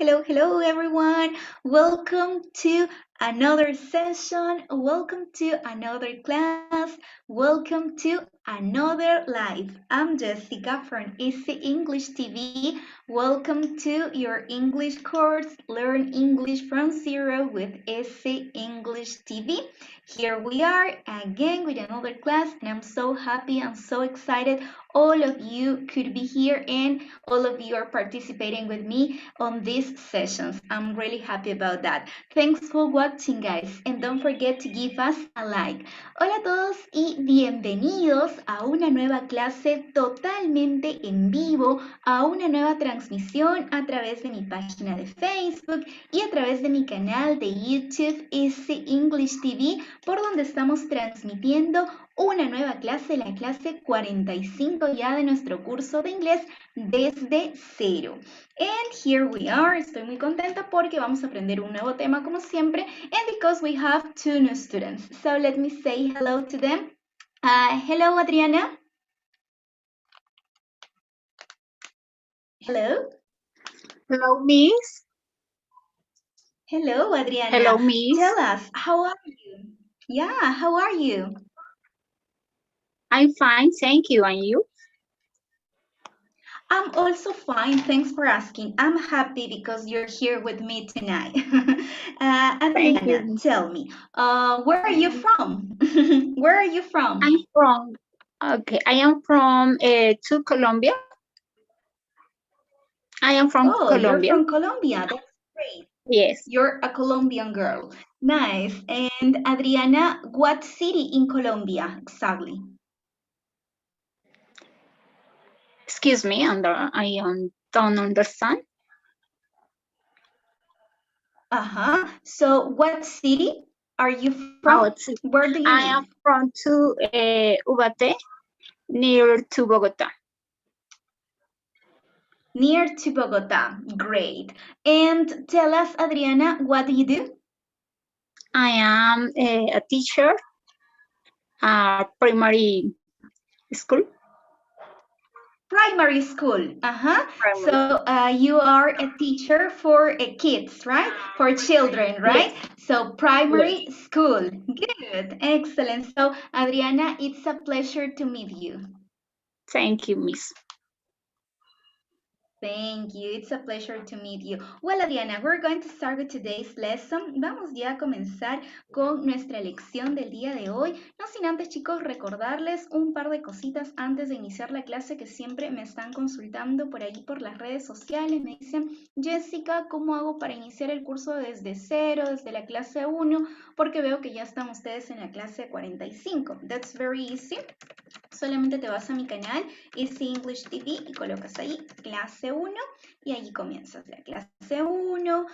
Hello, everyone. Welcome to another session. Welcome to another class. Welcome to another live. I'm Jessica from Easy English TV. Welcome to your English course, Learn English from Zero with Easy English TV. Here we are again with another class, and I'm so happy and so excited all of you could be here and all of you are participating with me on these sessions. I'm really happy about that. Thanks for watching, guys, and don't forget to give us a like. Hola a todos y bienvenidos a una nueva clase totalmente en vivo, a una nueva transmisión a través de mi página de Facebook y a través de mi canal de YouTube Easy English TV, por donde estamos transmitiendo una nueva clase, la clase 45 ya de nuestro curso de inglés desde cero. And here we are, estoy muy contenta porque vamos a aprender un nuevo tema como siempre, and because we have two new students. So let me say hello to them. Hello, Adriana. Hello. Hello, Miss. Hello, Adriana. Hello, Miss. Tell us, how are you? Yeah, how are you? I'm fine, thank you. And you? I'm also fine, thanks for asking. I'm happy because you're here with me tonight. Adriana, tell me, where are you from? Where are you from? I am from to Colombia. I am from Colombia. You're from Colombia, that's great. Yes. You're a Colombian girl. Nice. And Adriana, what city in Colombia exactly? Excuse me, I don't understand. So what city are you from? Where do you live? I am from to Ugate, near to Bogota. Near to Bogota. Great. And tell us, Adriana, what do you do? I am a teacher at primary school. Primary school. So you are a teacher for kids, right? For children, right? Yes. So primary school. Good. Excellent. So Adriana, it's a pleasure to meet you. Thank you, Miss. Thank you. It's a pleasure to meet you. Well, Adriana, we're going to start with today's lesson. Vamos ya a comenzar con nuestra lección del día de hoy. No sin antes, chicos, recordarles un par de cositas antes de iniciar la clase que siempre me están consultando por ahí por las redes sociales. Me dicen, Jessica, ¿cómo hago para iniciar el curso desde cero, desde la clase 1? Porque veo que ya están ustedes en la clase 45. That's very easy. Solamente te vas a mi canal, Easy English TV, y colocas ahí clase 1 y allí comienzas la clase 1,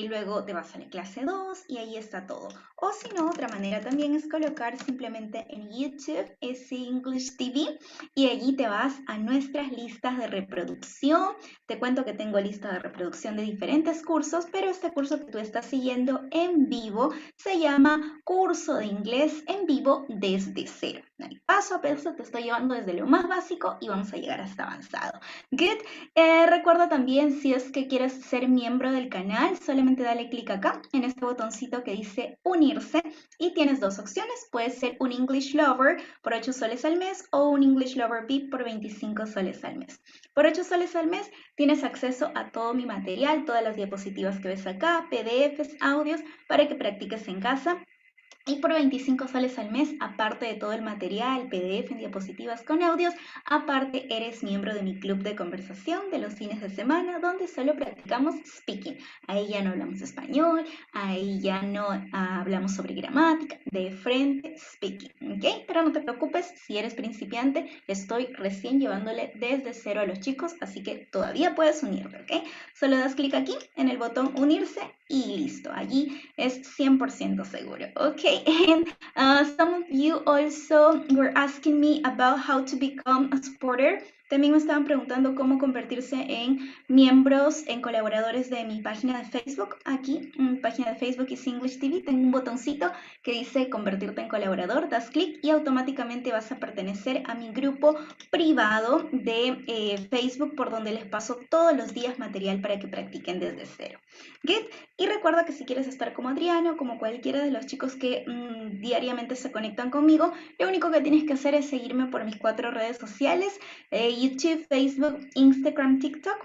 luego te vas a la clase 2 y ahí está todo. O si no, otra manera también es colocar simplemente en YouTube Easy English TV y allí te vas a nuestras listas de reproducción. Te cuento que tengo lista de reproducción de diferentes cursos, pero este curso que tú estás siguiendo en vivo se llama Curso de Inglés en Vivo desde cero. Paso a paso te estoy llevando desde lo más básico y vamos a llegar hasta avanzado. Good. Recuerda también, si es que quieres ser miembro del canal, solamente dale clic acá en este botoncito que dice unirse y tienes dos opciones. Puedes ser un English Lover por 8 soles al mes o un English Lover VIP por 25 soles al mes. Por 8 soles al mes tienes acceso a todo mi material, todas las diapositivas que ves acá, PDFs, audios, para que practiques en casa. Y por 25 soles al mes, aparte de todo el material, PDF, diapositivas con audios, aparte eres miembro de mi club de conversación de los fines de semana, donde solo practicamos speaking. Ahí ya no hablamos español, ahí ya no hablamos sobre gramática, de frente speaking, ¿ok? Pero no te preocupes, si eres principiante, estoy recién llevándole desde cero a los chicos, así que todavía puedes unirte, ¿ok? Solo das clic aquí en el botón unirse y listo, allí es 100% seguro, ¿ok? And some of you also were asking me about how to become a supporter También me estaban preguntando cómo convertirse en miembros, en colaboradores de mi página de Facebook. Aquí, en mi página de Facebook EasyEnglish TV, tengo un botoncito que dice convertirte en colaborador. Das clic y automáticamente vas a pertenecer a mi grupo privado de Facebook, por donde les paso todos los días material para que practiquen desde cero. Good. Y recuerda que si quieres estar como Adriana o como cualquiera de los chicos que diariamente se conectan conmigo, lo único que tienes que hacer es seguirme por mis 4 redes sociales, YouTube, Facebook, Instagram, TikTok.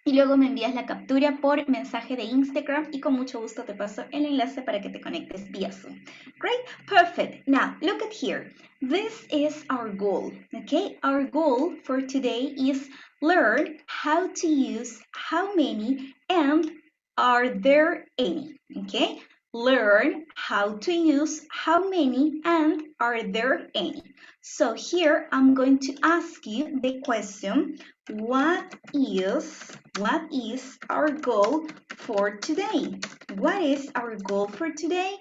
Y luego me envías la captura por mensaje de Instagram y con mucho gusto te paso el enlace para que te conectes vía Zoom. Great, perfect. Now, look at here. This is our goal, okay? Our goal for today is learn how to use how many and are there any, okay? Learn how to use how many and are there any. So here I'm going to ask you the question, what is our goal for today? What is our goal for today?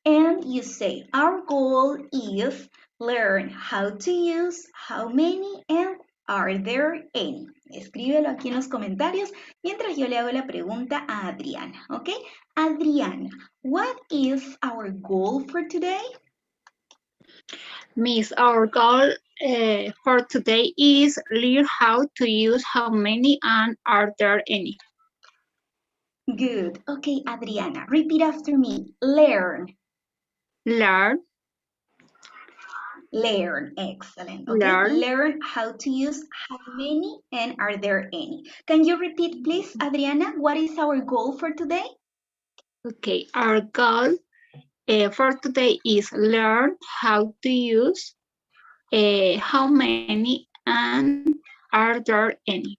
And you say, our goal is learn how to use how many and are there any. Escríbelo aquí en los comentarios mientras yo le hago la pregunta a Adriana, ¿ok? Adriana, what is our goal for today? Miss, our goal for today is learn how to use how many and are there any. Good. Okay, Adriana, repeat after me. Learn. Learn. Learn. Excellent. Okay, learn how to use how many and are there any. Can you repeat, please, Adriana? What is our goal for today? Okay, our goal for today is learn how to use how many and are there any.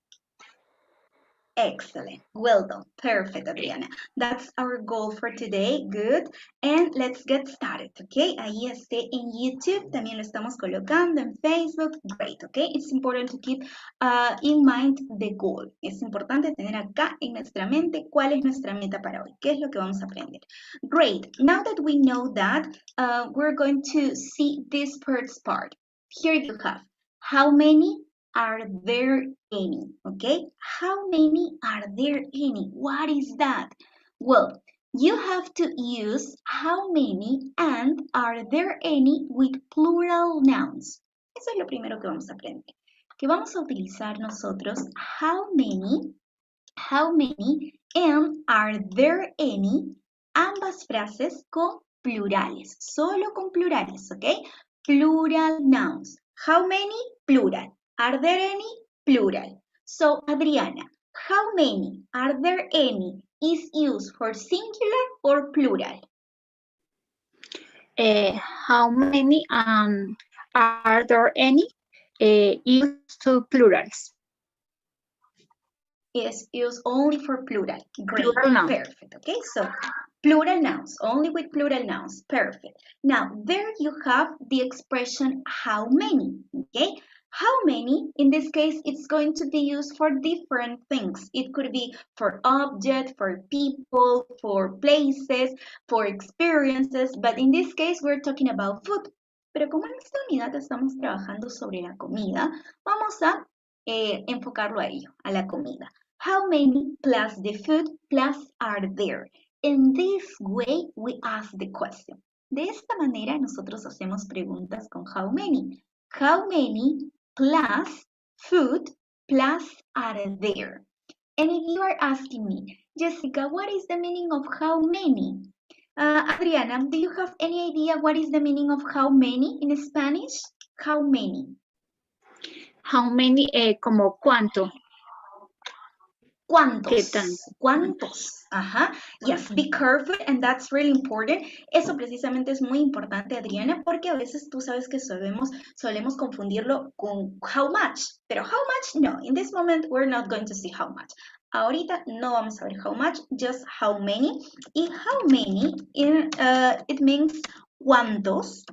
Excellent. Well done. Perfect, Adriana. That's our goal for today. Good. And let's get started, okay? Ahí esté en YouTube. También lo estamos colocando en Facebook. Great, okay? It's important to keep in mind the goal. Es importante tener acá en nuestra mente cuál es nuestra meta para hoy. ¿Qué es lo que vamos a aprender? Great. Now that we know that, we're going to see this first part. Here you have how many are there any, okay? How many are there any? What is that? Well, you have to use how many and are there any with plural nouns. Eso es lo primero que vamos a aprender. Que vamos a utilizar nosotros how many and are there any, ambas frases con plurales, solo con plurales, ¿ok? Plural nouns. How many? Plural. Are there any? Plural. So, Adriana, how many? Are there any? Is used for singular or plural? How many are there any? Used to plurals. Is used only for plural. Great. Plural noun. Perfect. Okay, so plural nouns, only with plural nouns. Perfect. Now, there you have the expression how many. Okay, how many, in this case, it's going to be used for different things. It could be for objects, for people, for places, for experiences, but in this case, we're talking about food. Pero como en esta unidad estamos trabajando sobre la comida, vamos a enfocarlo a ello, a la comida. How many plus the food plus are there? In this way, we ask the question. De esta manera, nosotros hacemos preguntas con how many. How many plus food plus are there? And if you are asking me, Jessica, what is the meaning of how many? Adriana, do you have any idea what is the meaning of how many in Spanish? How many? How many, como cuánto. ¿Cuántos? ¿Qué tanto? ¿Cuántos? Ajá. Yes, be careful and that's really important. Eso precisamente es muy importante, Adriana, porque a veces tú sabes que solemos confundirlo con how much. Pero how much, no. In this moment, we're not going to see how much. Ahorita no vamos a ver how much, just how many. Y how many, it means cuántos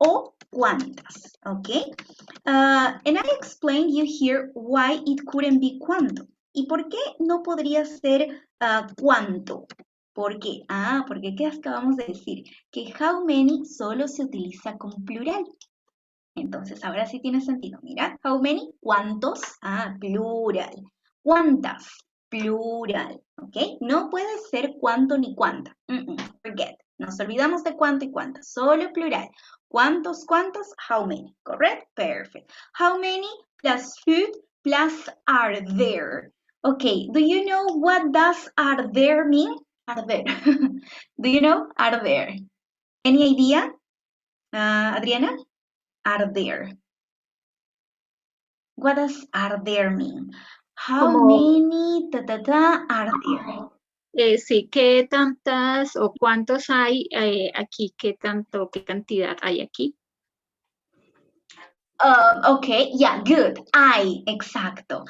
o cuántas, okay? And I explained you here why it couldn't be cuánto. ¿Y por qué no podría ser cuánto? ¿Por qué? Porque ¿qué acabamos de decir? Que how many solo se utiliza con plural. Entonces, ahora sí tiene sentido. Mira, how many, ¿cuántos? Ah, plural. ¿Cuántas? Plural, ¿ok? No puede ser cuánto ni cuánta. Forget. Nos olvidamos de cuánto y cuánta. Solo plural. ¿Cuántos, cuántos? How many, correct? Perfect. How many plus food plus are there? Okay, do you know what does are there mean? Are there. Do you know? Are there. Any idea, Adriana? Are there. What does are there mean? How Como, many are there? sí, ¿qué tantas o cuántos hay aquí? ¿Qué tanto, qué cantidad hay aquí? Okay, yeah, good. Exacto.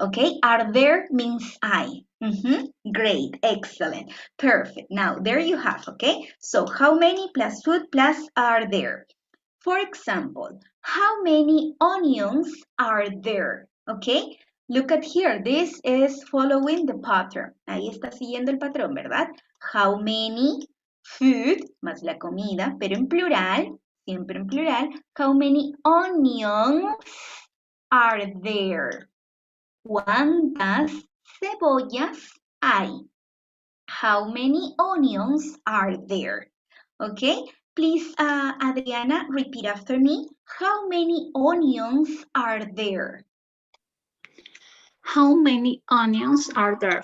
Okay. Are there means I. Great, excellent, perfect. Now, there you have, okay? So, how many plus food plus are there? For example, how many onions are there? Okay, look at here. This is following the pattern. Ahí está siguiendo el patrón, ¿verdad? How many food, más la comida, pero en plural, siempre en plural. How many onions are there? ¿Cuántas cebollas hay? How many onions are there? Okay, please, Adriana, repeat after me. How many onions are there? How many onions are there?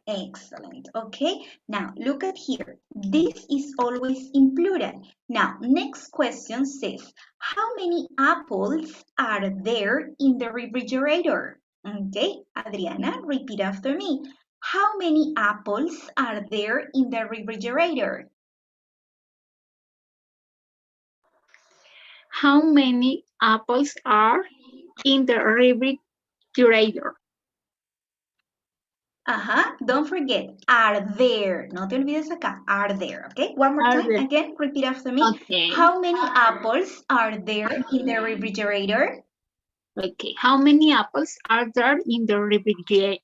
Excellent. Okay, now look at here. This is always in plural. Now, next question says, how many apples are there in the refrigerator? Okay, Adriana, repeat after me. How many apples are there in the refrigerator? How many apples are in the refrigerator? Don't forget, are there. No te olvides acá, are there, okay? One more Are time, there? again, repeat after me. Okay. How many apples are there in the refrigerator? Okay. How many apples are there in the refrigerator?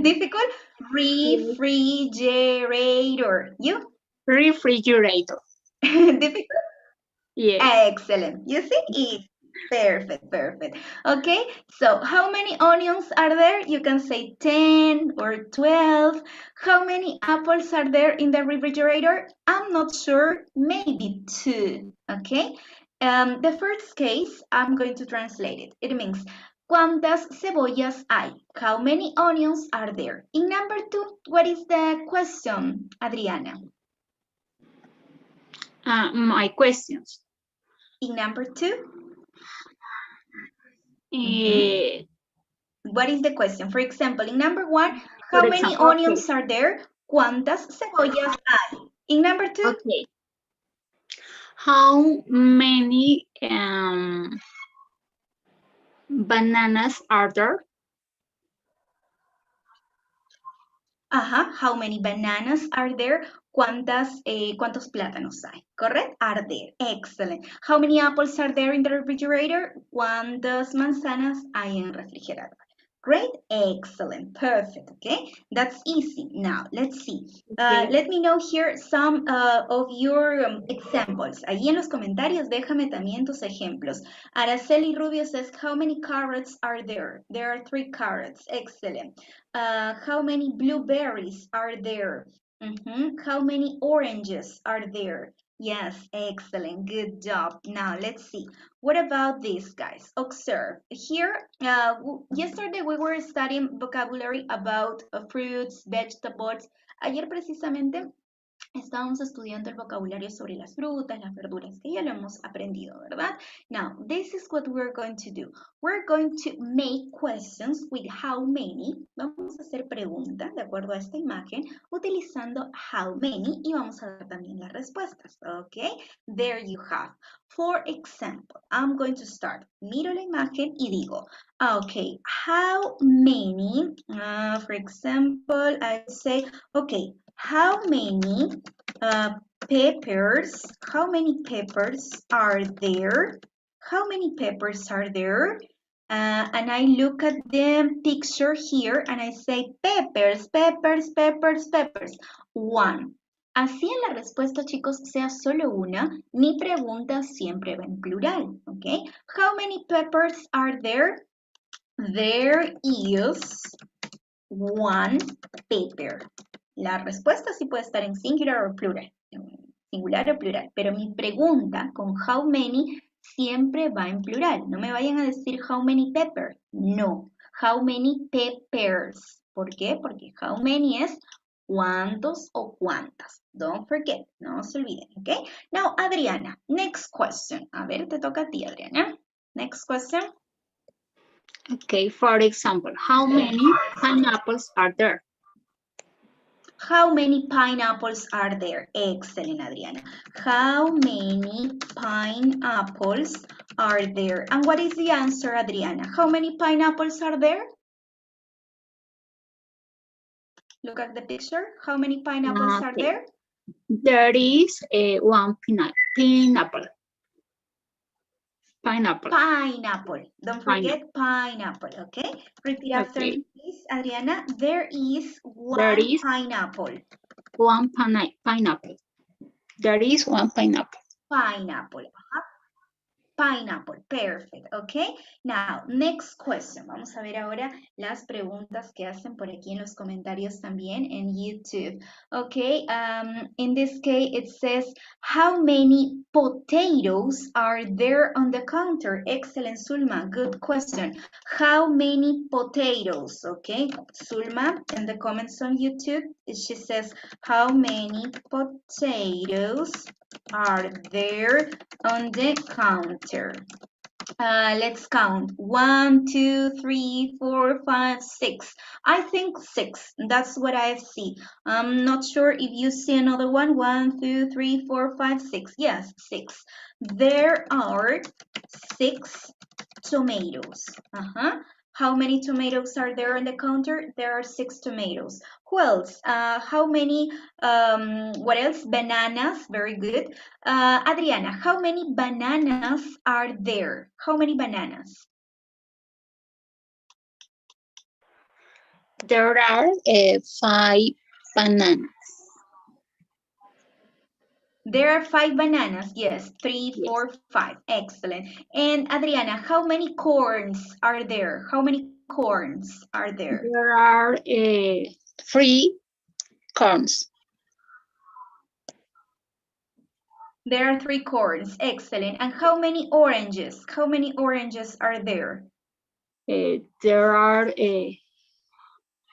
Difficult? Refrigerator. You? Refrigerator. Difficult? Yes. Excellent. You see? Easy. Perfect, perfect. Okay, so how many onions are there? You can say 10 or 12. How many apples are there in the refrigerator? I'm not sure, maybe 2. Okay, the first case, I'm going to translate it. It means, ¿cuántas cebollas hay? How many onions are there? In number 2, what is the question, Adriana? My questions. In number 2? What is the question? For example, in number 1, how many onions are there? ¿Cuántas cebollas hay? In number 2? Okay. How many bananas are there? How many bananas are there? ¿Cuántos plátanos hay? Correct? Are there. Excellent. How many apples are there in the refrigerator? ¿Cuántas manzanas hay en el refrigerador? Great, excellent, perfect, okay? That's easy. Now, let's see. Okay. Let me know here some of your examples. Ahí en los comentarios déjame también tus ejemplos. Araceli Rubio says, how many carrots are there? There are 3 carrots, excellent. How many blueberries are there? How many oranges are there? Yes, excellent, good job. Now, let's see. What about this, guys? Observe. Here, yesterday we were studying vocabulary about fruits, vegetables. Ayer precisamente estábamos estudiando el vocabulario sobre las frutas, las verduras, que ya lo hemos aprendido, ¿verdad? Now, this is what we're going to do. We're going to make questions with how many. Vamos a hacer preguntas de acuerdo a esta imagen utilizando how many y vamos a dar también las respuestas, ¿ok? There you have. For example, I'm going to start. Miro la imagen y digo, okay, how many, for example, I say, okay, how many peppers are there? How many peppers are there? And I look at the picture here and I say peppers, peppers, peppers, peppers. 1. Así en la respuesta, chicos, sea solo una, mi pregunta siempre va en plural, ¿ok? How many peppers are there? There is one pepper. La respuesta sí puede estar en singular o plural, singular o plural, pero mi pregunta con how many siempre va en plural. No me vayan a decir how many peppers, no. How many peppers. ¿Por qué? Porque how many es cuántos o cuántas. Don't forget, no se olviden, ¿ok? Now, Adriana, next question. A ver, te toca a ti, Adriana. Next question. Okay, for example, how many pineapples are there? How many pineapples are there? Excellent, Adriana. How many pineapples are there? And what is the answer, Adriana? How many pineapples are there? Look at the picture. How many pineapples are there? There is one pineapple. Pineapple. Pineapple. Don't forget pineapple, okay? Repeat after me, please, Adriana. There is one pineapple. One pineapple. There is one pineapple. Pineapple. Pineapple, perfect, okay? Now, next question. Vamos a ver ahora las preguntas que hacen por aquí en los comentarios también en YouTube. Okay, in this case it says, how many potatoes are there on the counter? Excellent, Sulma, good question. How many potatoes? Okay, Sulma, in the comments on YouTube, she says, how many potatoes are there on the counter? Let's count. 1, 2, 3, 4, 5, 6. I think 6. That's what I see. I'm not sure if you see another one. 1, 2, 3, 4, 5, 6. Yes, 6. There are 6 tomatoes. How many tomatoes are there on the counter? There are 6 tomatoes. Who else? How many, what else? Bananas, very good. Adriana, how many bananas are there? How many bananas? There are 5 bananas. There are 5 bananas, yes, 3, 4, 5, excellent. And Adriana, how many corns are there? How many corns are there? There are 3 corns. There are 3 corns, excellent. And how many oranges? How many oranges are there? There are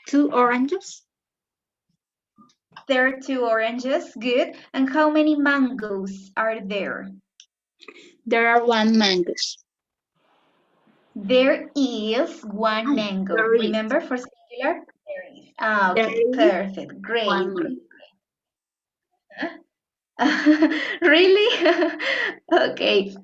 2 oranges. There are 2 oranges, good. And how many mangoes are there? There are 1 mangoes. There is 1 mango. Remember, for singular, there is. Okay, perfect, great. Really? Okay.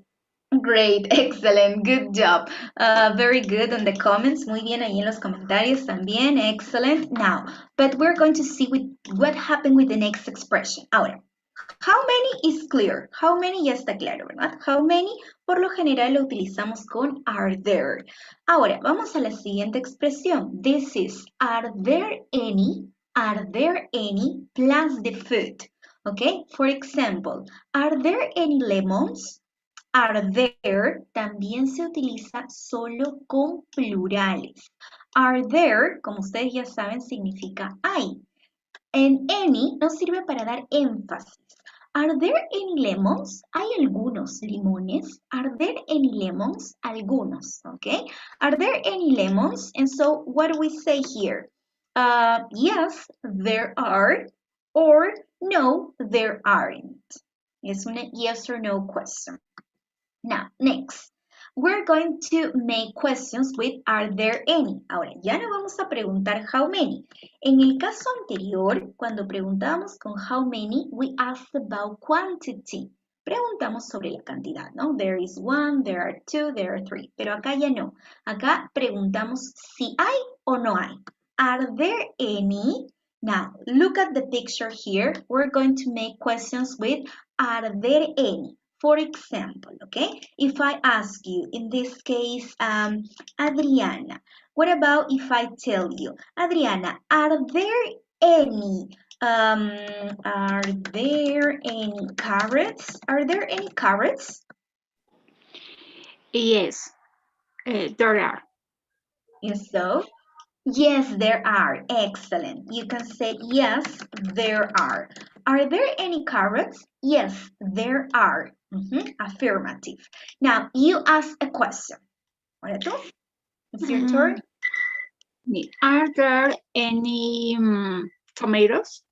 Great, excellent, good job. Very good on the comments. Muy bien ahí en los comentarios también. Excellent. Now, but we're going to see what happened with the next expression. Ahora, how many is clear? How many ya está claro, ¿verdad? How many, por lo general lo utilizamos con are there. Ahora, vamos a la siguiente expresión. This is, are there any plus the food. Okay, for example, are there any lemons? Are there también se utiliza solo con plurales. Are there, como ustedes ya saben, significa hay. En any nos sirve para dar énfasis. Are there any lemons? ¿Hay algunos limones? Are there any lemons? Algunos, okay? Are there any lemons? And so what do we say here? Yes, there are, or no, there aren't. Es una yes or no question. Now, next, we're going to make questions with are there any. Ahora, ya no vamos a preguntar how many. En el caso anterior, cuando preguntábamos con how many, we asked about quantity. Preguntamos sobre la cantidad, ¿no? There is 1, there are 2, there are 3. Pero acá ya no. Acá preguntamos si hay o no hay. Are there any? Now, look at the picture here. We're going to make questions with are there any? For example, okay, if I ask you, in this case, Adriana, what about if I tell you, Adriana, are there any Are there any carrots? Are there any carrots? Yes, there are. Yes, so? Yes, there are. Excellent. You can say, yes, there are. Are there any carrots? Yes, there are. Affirmative. Now, you ask a question. Ahora tú. It's your turn. Are there any tomatoes?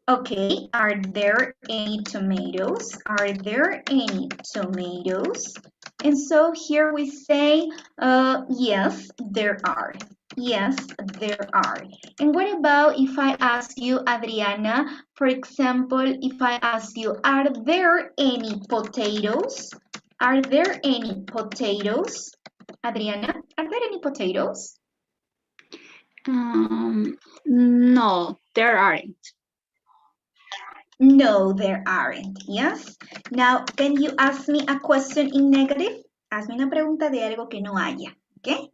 Okay, are there any tomatoes? Are there any tomatoes? And so here we say, yes, there are. Yes, there are. And what about if I ask you, Adriana, for example, if I ask you, are there any potatoes? Are there any potatoes? Adriana, are there any potatoes? No, there aren't. No, there aren't. Yes. Now, can you ask me a question in negative? Hazme una pregunta de algo que no haya. Okay?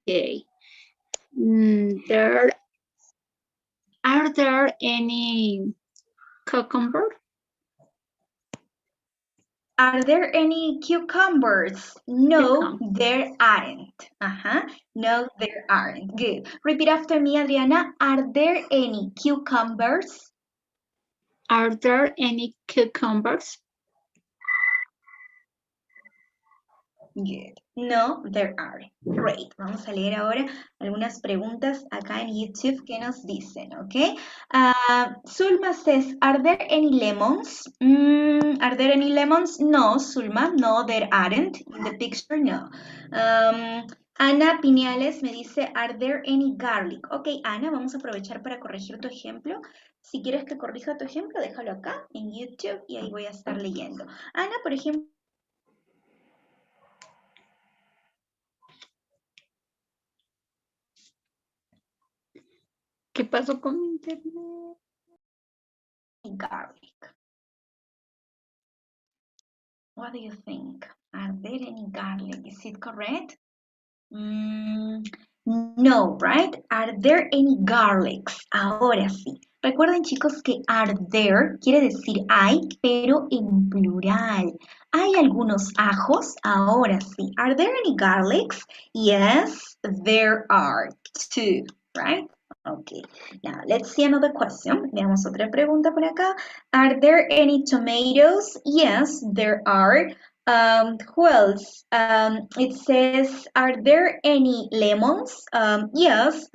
Okay. Are there any cucumbers? Are there any cucumbers? No, there aren't. No, there aren't. Good. Repeat after me, Adriana. Are there any cucumbers? Are there any cucumbers? Good. No, there aren't. Great. Vamos a leer ahora algunas preguntas acá en YouTube que nos dicen, ¿ok? Sulma says, are there any lemons? Are there any lemons? No, Sulma, no, there aren't. In the picture, no. Ana Piñales me dice, are there any garlic? Ok, Ana, vamos a aprovechar para corregir tu ejemplo. Si quieres que corrija tu ejemplo, déjalo acá en YouTube y ahí voy a estar leyendo. Ana, por ejemplo, ¿Qué pasó con mi internet? garlic. What do you think? Are there any garlic? Is it correct? No, right? Are there any garlics? Ahora sí. Recuerden, chicos, que are there quiere decir hay, pero en plural. ¿Hay algunos ajos? Ahora sí. Are there any garlics? Yes, there are two, right? Okay, now let's see another question. Veamos otra pregunta por acá. Are there any tomatoes? Yes, there are. Who else? It says, are there any lemons? Yes,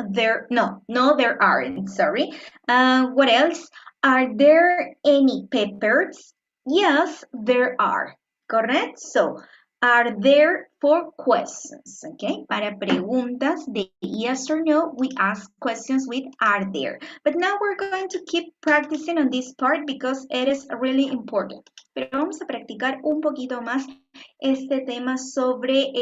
no, there aren't, sorry. What else? Are there any peppers? Yes, there are. Correct? So, are there for questions, okay? Para preguntas de yes or no, we ask questions with are there. But now we're going to keep practicing on this part because it is really important. Pero vamos a practicar un poquito más este tema sobre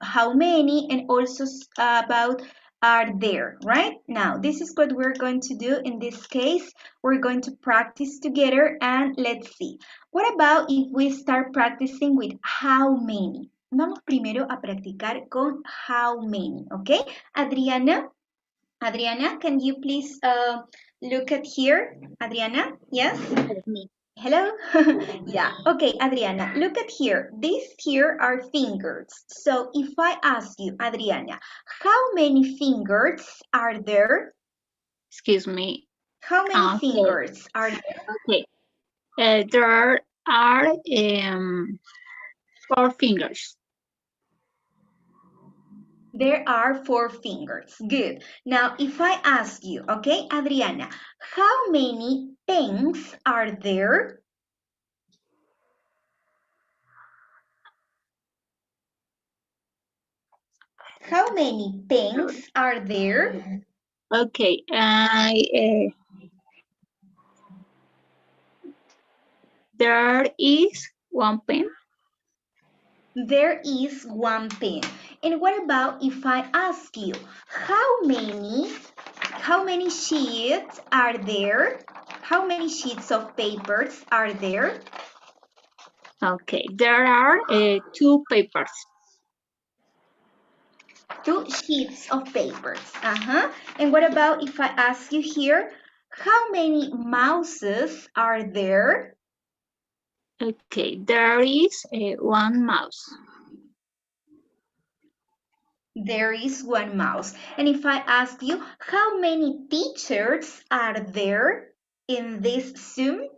how many and also about are there, right? Now, this is what we're going to do in this case. We're going to practice together and let's see. What about if we start practicing with how many? Vamos primero a practicar con how many, okay? Adriana, can you please look at here? Adriana, yes? Hello? Yeah, okay, Adriana, look at here. These here are fingers. So if I ask you, Adriana, how many fingers are there? Excuse me. How many fingers are there? Okay. There are 4 fingers. There are 4 fingers. Good. Now, if I ask you, okay, Adriana, how many pens are there? How many pens are there? Okay. There is 1 pen. There is 1 pen. And what about if I ask you, how many sheets are there? How many sheets of papers are there? Okay, there are 2 papers. 2 sheets of papers. And what about if I ask you here, how many mouses are there? Okay, there is one mouse. There is one mouse. And if I ask you, how many teachers are there in this Zoom?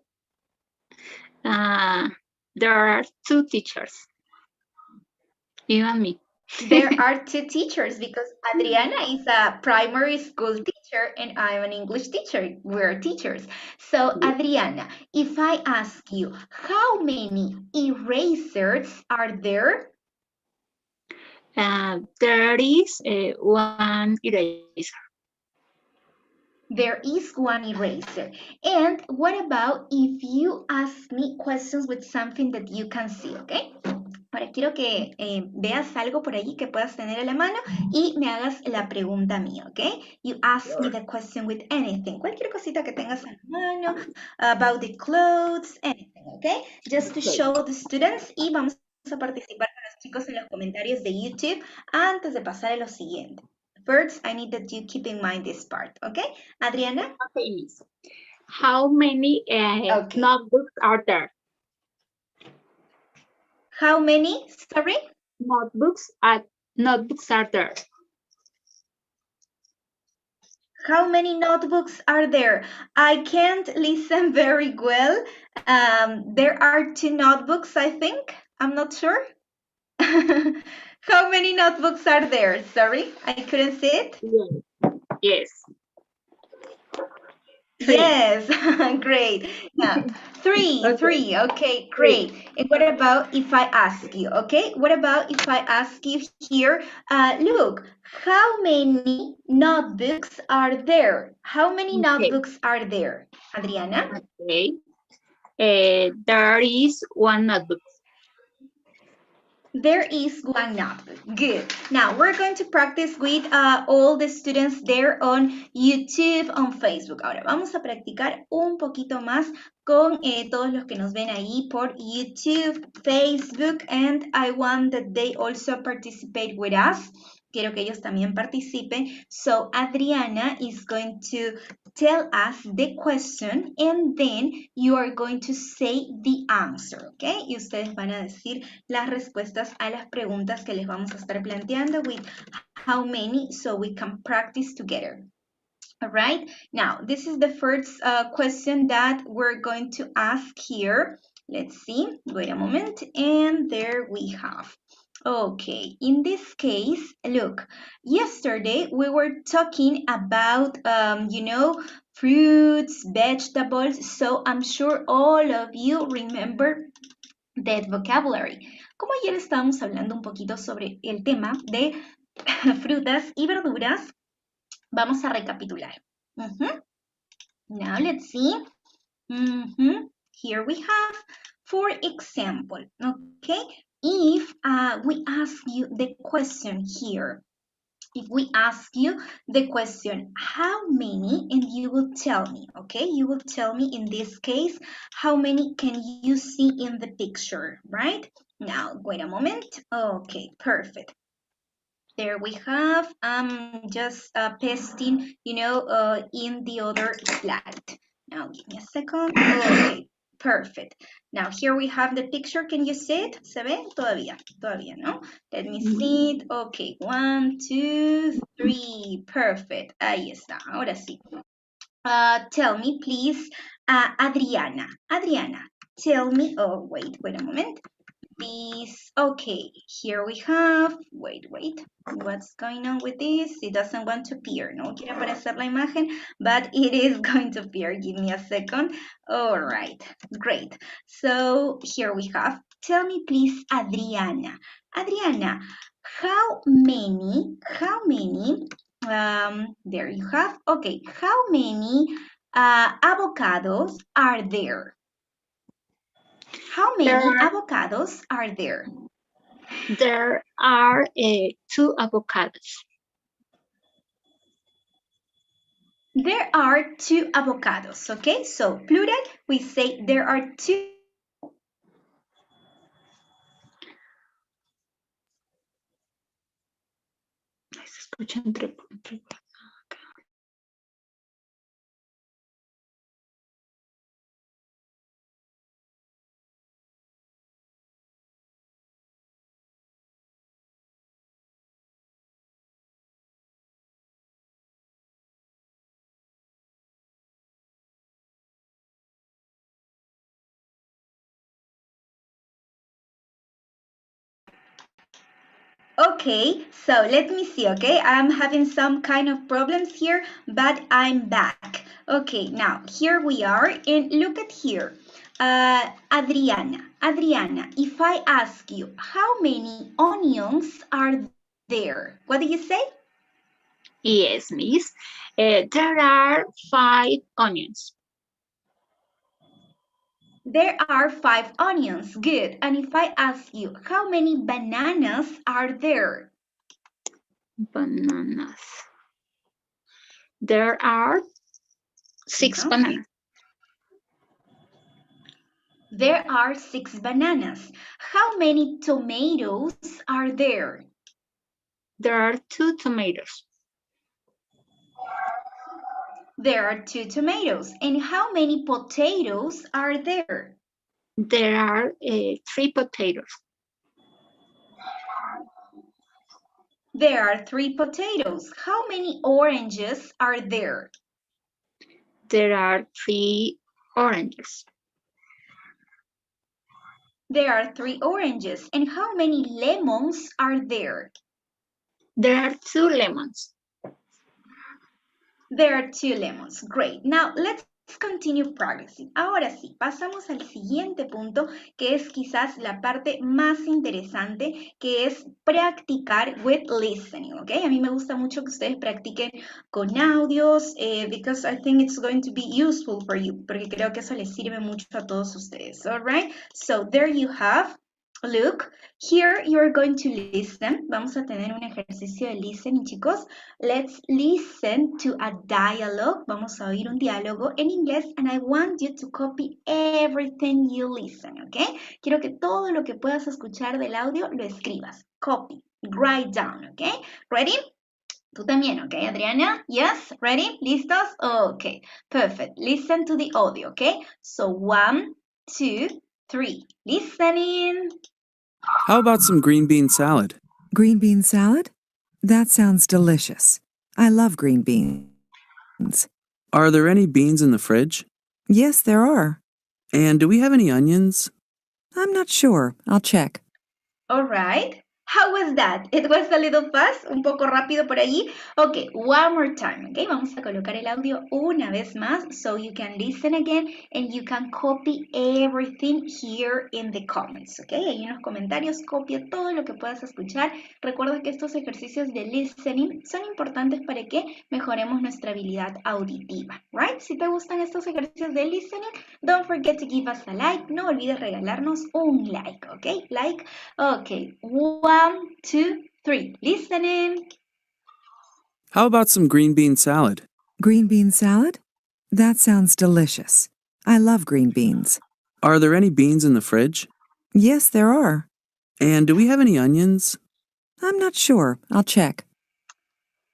There are 2 teachers. You and me. There are 2 teachers because Adriana is a primary school teacher and I'm an English teacher. We're teachers. So Adriana, if I ask you, how many erasers are there? There is one eraser. There is one eraser. And what about if you ask me questions with something that you can see, okay? Ahora quiero que veas algo por allí que puedas tener a la mano y me hagas la pregunta mía, ¿ok? You ask me the question with anything. Cualquier cosita que tengas a la mano, about the clothes, anything, ¿ok? Just to show the students y vamos a participar con los chicos en los comentarios de YouTube antes de pasar a lo siguiente. First, I need that you keep in mind this part, ¿ok? Adriana? Okay, Miss. How many notebooks are there? How many, sorry? Notebooks are there. How many notebooks are there? I can't listen very well. There are 2 notebooks, I think. I'm not sure. How many notebooks are there? Sorry, I couldn't see it. Yes. Yes, great. Yeah. 3, Okay. 3. Okay, great. And what about if I ask you? Okay, what about if I ask you here? Look, how many notebooks are there? How many notebooks are there, Adriana? Okay. There is one notebook. There is one notebook. Good. Now we're going to practice with all the students there on YouTube, on Facebook. Ahora vamos a practicar un poquito más con todos los que nos ven ahí por YouTube, Facebook, and I want that they also participate with us. Quiero que ellos también participen. So Adriana is going to tell us the question and then you are going to say the answer, okay? Y ustedes van a decir las respuestas a las preguntas que les vamos a estar planteando with how many so we can practice together. All right, now this is the first question that we're going to ask here. Let's see, wait a moment, and there we have. Okay, in this case, look, yesterday we were talking about, you know, fruits, vegetables, so I'm sure all of you remember that vocabulary. Como ayer estábamos hablando un poquito sobre el tema de frutas y verduras, vamos a recapitular. Now let's see. Here we have, for example, okay, if we ask you the question here, if we ask you the question, how many, and you will tell me, okay, you will tell me in this case, how many can you see in the picture, right? Now, wait a moment. Okay, perfect. There we have, just pasting, you know, in the other slide. Now, give me a second. Okay, perfect. Now, here we have the picture. Can you see it? ¿Se ve? Todavía, todavía, ¿no? Let me see it. Okay, 1, 2, 3. Perfect. Ahí está. Ahora sí. Tell me, please, Adriana. Adriana, tell me. Oh, wait a moment. This, okay, here we have, wait, what's going on with this? It doesn't want to appear, no quiere aparecer la imagen, but it is going to appear, give me a second. All right, great. So here we have, tell me please, Adriana. Adriana, how many, there you have, okay, how many avocados are there? How many avocados are there? There are 2 avocados. There are 2 avocados, okay? So plural, we say there are 2. escucha entre... Okay, so let me see, okay? I'm having some kind of problems here, but I'm back. Okay, now here we are, and look at here. Adriana, if I ask you, how many onions are there? What do you say? Yes, miss. There are 5 onions. There are 5 onions. Good. And if I ask you, how many bananas are there? Bananas. There are 6 bananas. There are 6 bananas. How many tomatoes are there? There are 2 tomatoes. There are 2 tomatoes. And how many potatoes are there? There are 3 potatoes. There are 3 potatoes. How many oranges are there? There are 3 oranges. There are 3 oranges. And how many lemons are there? There are 2 lemons. There are 2 lemons. Great. Now let's continue practicing. Ahora sí, pasamos al siguiente punto, que es quizás la parte más interesante, que es practicar with listening, ¿ok? A mí me gusta mucho que ustedes practiquen con audios, because I think it's going to be useful for you, porque creo que eso les sirve mucho a todos ustedes, all right? So there you have. Look, here you're going to listen. Vamos a tener un ejercicio de listening, chicos. Let's listen to a dialogue. Vamos a oír un diálogo en inglés, and I want you to copy everything you listen, ¿ok? Quiero que todo lo que puedas escuchar del audio lo escribas. Copy, write down, ¿ok? Ready? Tú también, ¿ok, Adriana? Yes? Ready? ¿Listos? Okay, perfect. Listen to the audio, ¿ok? So 1, 2, 3. Listening. How about some green bean salad? Green bean salad? That sounds delicious. I love green beans. Are there any beans in the fridge? Yes, there are. And do we have any onions? I'm not sure. I'll check. All right. How was that? It was a little fast, un poco rápido por allí. Okay, one more time, okay? Vamos a colocar el audio una vez más so you can listen again and you can copy everything here in the comments, okay? Ahí en los comentarios copia todo lo que puedas escuchar. Recuerda que estos ejercicios de listening son importantes para que mejoremos nuestra habilidad auditiva, right? Si te gustan estos ejercicios de listening, don't forget to give us a like. No olvides regalarnos un like, okay? Like, okay. 1, 2, 3. Listening. How about some green bean salad? Green bean salad? That sounds delicious. I love green beans. Are there any beans in the fridge? Yes, there are. And do we have any onions? I'm not sure. I'll check.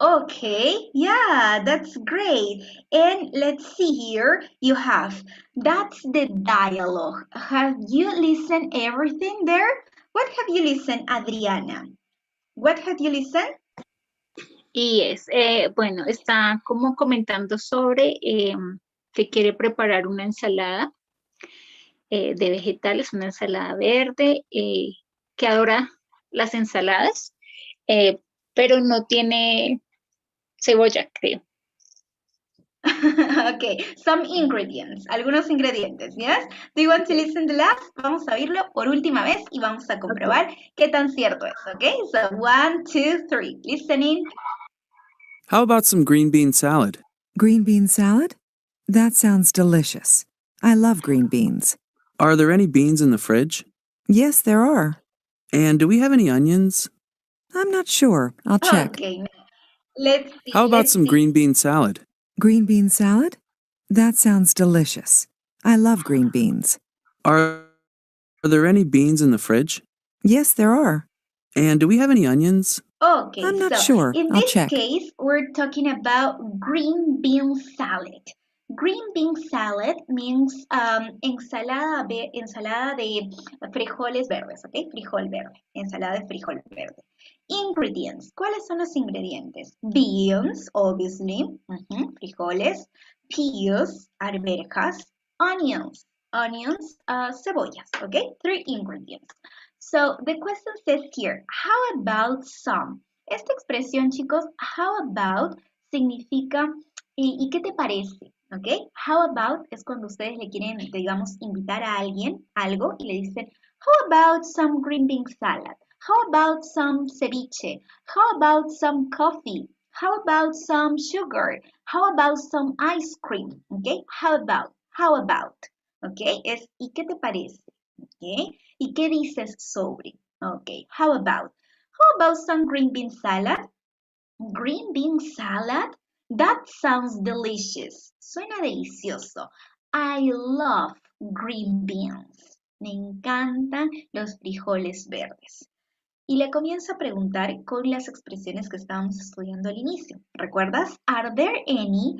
Okay, yeah, that's great. And let's see here. You have, that's the dialogue. Have you listened everything there? What have you listened, Adriana? What have you listened? Yes, bueno, está como comentando sobre que quiere preparar una ensalada de vegetales, una ensalada verde, que adora las ensaladas, pero no tiene cebolla, creo. Okay, some ingredients, algunos ingredientes, yes? Do you want to listen the last? Vamos a oírlo por última vez y vamos a comprobar qué tan cierto es, okay? So 1, 2, 3, listening. How about some green bean salad? Green bean salad? That sounds delicious. I love green beans. Are there any beans in the fridge? Yes, there are. And do we have any onions? I'm not sure. I'll check. Okay, let's see. How about some green bean salad? Green bean salad? That sounds delicious. I love green beans. Are there any beans in the fridge? Yes, there are. And do we have any onions? Okay, I'm not so sure. in I'll this check. case, we're talking about green bean salad. Green bean salad means ensalada de frijoles verdes, ¿ok? Frijol verde, ensalada de frijol verde. Ingredients, ¿cuáles son los ingredientes? Beans, obviously, frijoles, peas, arvejas, onions, cebollas, ¿ok? 3 ingredients. So the question says here, how about some? Esta expresión, chicos, how about significa ¿y qué te parece? ¿Ok? How about es cuando ustedes le quieren, digamos, invitar a alguien algo y le dicen, how about some green bean salad? How about some ceviche? How about some coffee? How about some sugar? How about some ice cream? ¿Ok? How about? How about? ¿Ok? Es ¿y qué te parece? ¿Ok? ¿Y qué dices sobre? Ok, how about? How about some green bean salad? Green bean salad? That sounds delicious. Suena delicioso. I love green beans. Me encantan los frijoles verdes. Y le comienzo a preguntar con las expresiones que estábamos estudiando al inicio. ¿Recuerdas? Are there any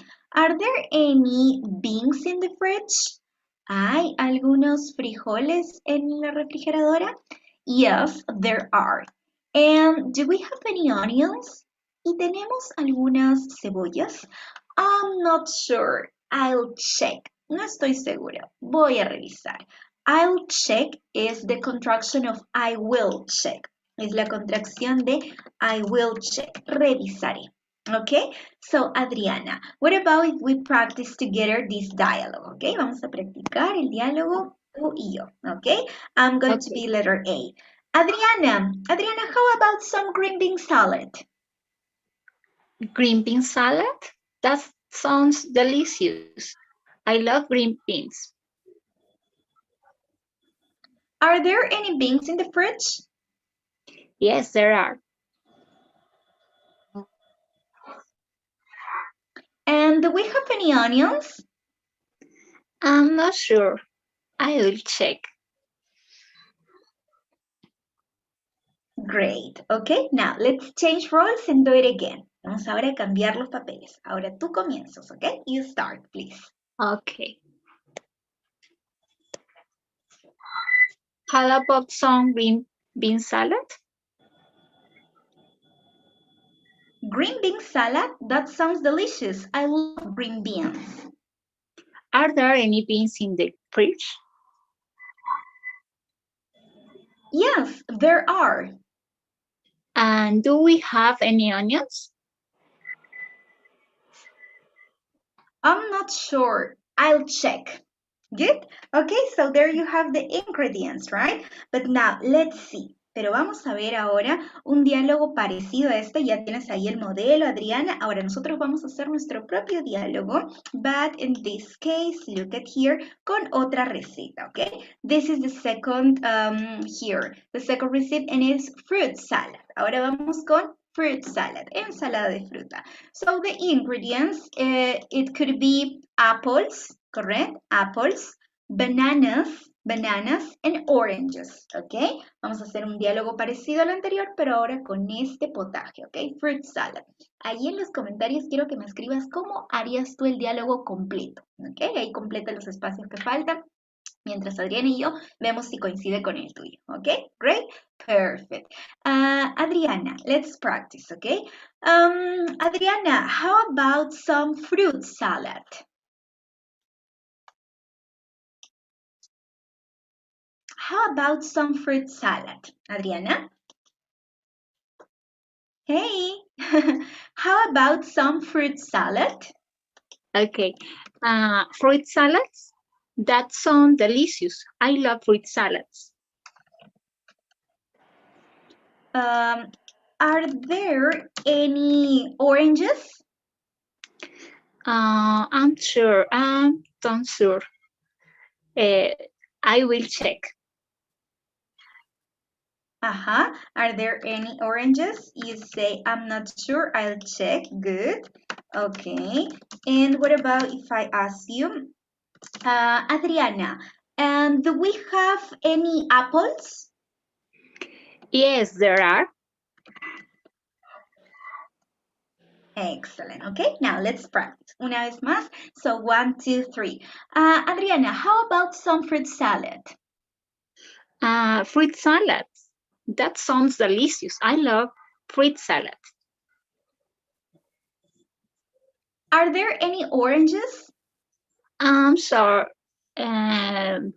beans in the fridge? ¿Hay algunos frijoles en la refrigeradora? Yes, there are. And do we have any onions? ¿Y tenemos algunas cebollas? I'm not sure. I'll check. No estoy segura. Voy a revisar. I'll check is the contraction of I will check. Es la contracción de I will check. Revisaré. Okay? So, Adriana, what about if we practice together this dialogue? Okay? Vamos a practicar el diálogo tú y yo. Okay? I'm going to be letter A. Adriana, how about some green bean salad? Green bean salad? That sounds delicious. I love green beans. Are there any beans in the fridge? Yes, there are. And do we have any onions? I'm not sure. I will check. Great. Okay, now let's change roles and do it again. Vamos ahora a cambiar los papeles. Ahora tú comienzas, okay? You start, please. Okay. How about some green bean salad? Green bean salad? That sounds delicious. I love green beans. Are there any beans in the fridge? Yes, there are. And do we have any onions? I'm not sure. I'll check. Good? Okay, so there you have the ingredients, right? But now, let's see. Pero vamos a ver ahora un diálogo parecido a este. Ya tienes ahí el modelo, Adriana. Ahora nosotros vamos a hacer nuestro propio diálogo, but in this case, look at here, con otra receta, okay? This is the second here. The second recipe and it's fruit salad. Ahora vamos con fruit salad, ensalada de fruta. So the ingredients, it could be apples, correct? Apples, bananas, and oranges, ¿ok? Vamos a hacer un diálogo parecido al anterior, pero ahora con este potaje, ¿ok? Fruit salad. Ahí en los comentarios quiero que me escribas cómo harías tú el diálogo completo, ¿ok? Ahí completa los espacios que faltan. Mientras Adriana y yo vemos si coincide con el tuyo, ¿ok? Great, perfect. Adriana, let's practice, ¿ok? Adriana, how about some fruit salad? How about some fruit salad? Adriana? Hey, how about some fruit salad? Okay. Fruit salads? That sounds delicious. I love fruit salads. Are there any oranges? I'm sure. I'm not sure. I will check. Are there any oranges? You say, I'm not sure. I'll check. Good. Okay. And what about if I ask you, Adriana, and do we have any apples? Yes, there are. Excellent. Okay, now let's practice. Una vez más. So 1, 2, 3. Adriana, how about some fruit salad? Fruit salad. That sounds delicious. I love fruit salad. Are there any oranges? So I'll